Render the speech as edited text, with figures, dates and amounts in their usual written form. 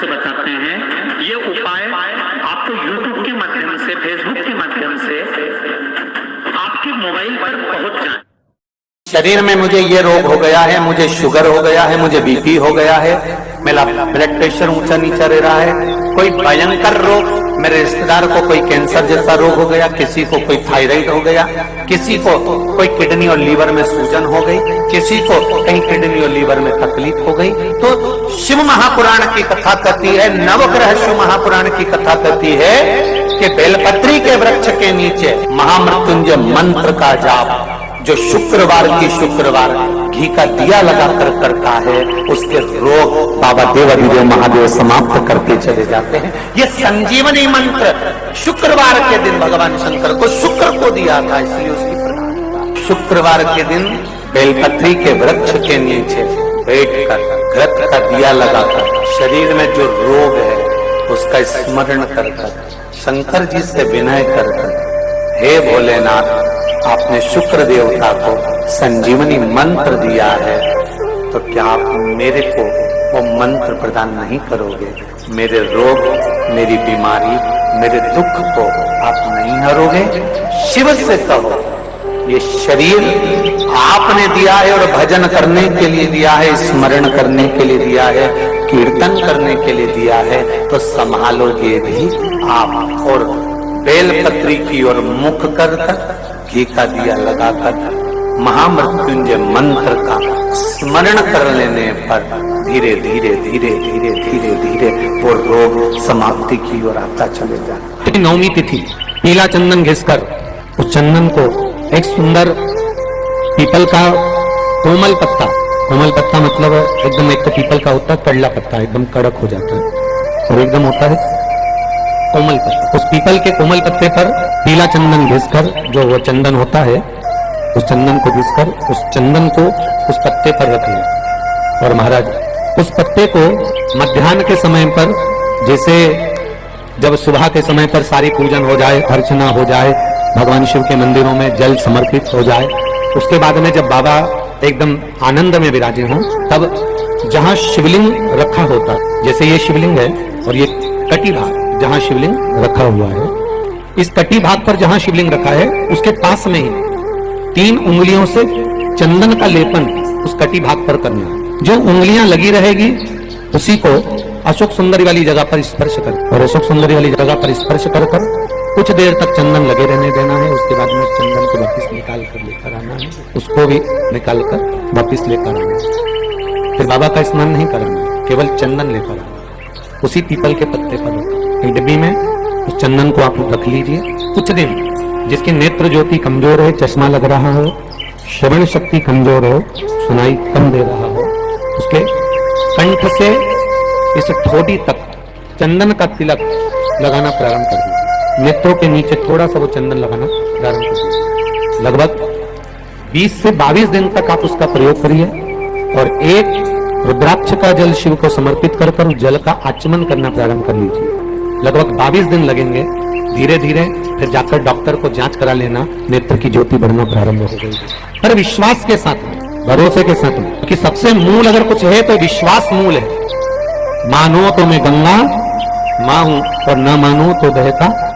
से बताते हैं। ये उपाय आपको YouTube के माध्यम से, फेसबुक के माध्यम से आपके मोबाइल पर पहुंच जाए। शरीर में मुझे ये रोग हो गया है, मुझे शुगर हो गया है, मुझे बीपी हो गया है, मेरा ब्लड प्रेशर ऊंचा नीचा रह रहा है, कोई भयंकर रोग, मेरे रिश्तेदार को कोई कैंसर जैसा रोग हो गया, किसी को कोई थायराइड हो गया, किसी को कोई किडनी और लीवर में सूजन हो गई, किसी को कहीं किडनी और लीवर में तकलीफ हो गई। तो शिव महापुराण की कथा कहती है, नवग्रह शिव महापुराण की कथा कहती है कि बेलपत्री के वृक्ष के नीचे महामृत्युंजय मंत्र का जाप जो शुक्रवार की शुक्रवार घी का दिया लगाकर करता है, उसके रोग बाबा देवादिदेव महादेव समाप्त करके चले जाते हैं। ये संजीवनी मंत्र शुक्रवार के दिन भगवान शंकर को शुक्र को दिया था, इसलिए उसकी प्रधानता। शुक्रवार के दिन बेलपत्री के वृक्ष के नीचे बैठकर घृत का दिया लगाकर शरीर में जो रोग है उसका स्मरण कर शंकर जी से विनय कर, हे भोलेनाथ, आपने शुक्र देवता को संजीवनी मंत्र दिया है, तो क्या आप मेरे को वो मंत्र प्रदान नहीं करोगे? मेरे रोग, मेरी बीमारी, मेरे दुख को आप नहीं हरोगे? शिव से कहो, ये शरीर आपने दिया है और भजन करने के लिए दिया है, स्मरण करने के लिए दिया है, कीर्तन करने के लिए दिया है, तो संभालो ये भी आप। और बेलपत्री की ओर मुख कर घी का दिया लगाकर महामृत्युंजय मंत्र का स्मरण कर लेने पर धीरे धीरे धीरे धीरे धीरे धीरे वो रोग समाप्ति की ओर आता चले जाता। नवमी तिथि पीला चंदन घिसकर उस चंदन को एक सुंदर पीपल का कोमल पत्ता मतलब एकदम, एक तो पीपल का होता है कड़ला पत्ता, एकदम कड़क हो जाता है, और एकदम होता है कोमल पत्ता। उस पीपल के कोमल पत्ते पर पीला चंदन घिसकर, जो वो चंदन होता है, उस चंदन को घिसकर उस चंदन को उस पत्ते पर रख लिया। और महाराज उस पत्ते को मध्याह्न के समय पर, जैसे जब सुबह के समय पर सारी पूजन हो जाए, अर्चना हो जाए, भगवान शिव के मंदिरों में जल समर्पित हो जाए, उसके बाद में जब बाबा एकदम आनंद में विराजे हों, तब जहां शिवलिंग रखा होता, जैसे ये शिवलिंग है और ये कटी भाग जहां शिवलिंग रखा हुआ है, इस कटी भाग पर जहां शिवलिंग रखा है उसके पास में ही 3 उंगलियों से चंदन का लेपन उस कटी भाग पर करना। जो उंगलियां लगी रहेगी उसी को अशोक सुंदरी वाली जगह पर स्पर्श कर, और अशोक सुंदरी वाली जगह पर स्पर्श कर कुछ देर तक चंदन लगे रहने देना है। उसके बाद में उस चंदन को वापिस निकाल कर लेकर आना है, उसको भी निकाल कर वापिस लेकर आना है। फिर बाबा का स्नान नहीं कराना, केवल चंदन लेकर आना, उसी पीपल के पत्ते पर एक डिब्बी में उस चंदन को आप रख लीजिए। कुछ दिन जिसकी नेत्र ज्योति कमजोर है, चश्मा लग रहा हो, श्रवण शक्ति कमजोर हो, सुनाई कम दे रहा हो, उसके कंठ से इस ठोड़ी तक चंदन का तिलक लगाना प्रारंभ कर दीजिए। नेत्रों के नीचे थोड़ा सा वो चंदन लगाना प्रारंभ कर दीजिए। लगभग 20 से 22 दिन तक आप उसका प्रयोग करिए, और एक रुद्राक्ष का जल शिव को समर्पित कर उस जल का आचमन करना प्रारंभ कर लीजिए। लगभग 22 दिन लगेंगे, धीरे धीरे फिर जाकर डॉक्टर को जांच करा लेना, नेत्र की ज्योति बढ़ना प्रारंभ हो गई। पर विश्वास के साथ, भरोसे के साथ, कि सबसे मूल अगर कुछ है तो विश्वास मूल है। मानो तो मैं गंगा मां हूं और न मानो तो बहता